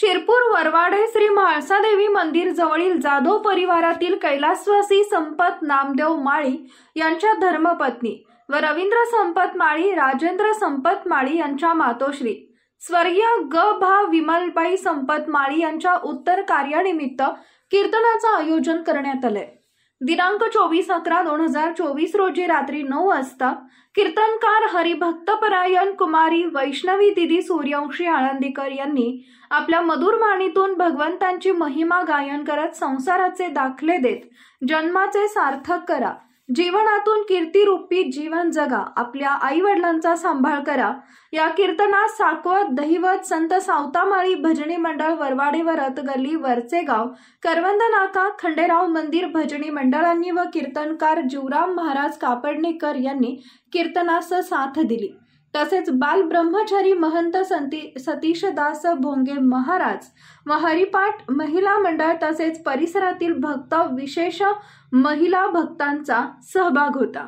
शिरपूर वरवाडे श्री म्हाळसादेवी मंदिर जवळील जाधव परिवारातील कैलासवासी संपत नामदेव माळी यांच्या धर्मपत्नी व रवींद्र संपत माळी, राजेंद्र संपत माळी यांच्या मातोश्री स्वर्गीय ग भा विमलबाई संपत माळी यांच्या उत्तर कार्यानिमित्त कीर्तनाचं आयोजन करण्यात आले। दिनांक 24/11/2024 रोजी रात्री 9 वाजता कीर्तनकार हरिभक्तपरायण कुमारी वैष्णवी दिदी सूर्यवंशी आळंदीकर यांनी आपल्या मधुर वाणीतून भगवंतांची महिमा गायन करत संसाराचे दाखले देत जन्माचे सार्थक करा, जीवनातून कीर्तिरूपी जीवन जगा, आपल्या आई वडिलांचा सांभाळ करा या कीर्तनात साकवत, दहिवत, संत सावतामाळी भजनी मंडळ वरवाडे व रथगल्ली वरचे गाव, करवंद नाका, खंडेराव मंदिर भजनी मंडळांनी व कीर्तनकार जीवराम महाराज कापडणेकर यांनी कीर्तनास साथ दिली। तसेच बाल ब्रह्मचारी महंत सतीशदास भोंगे महाराज व हरिपाठ महिला मंडळ तसेच परिसरातील भक्त विशेष महिला भक्तांचा सहभाग होता।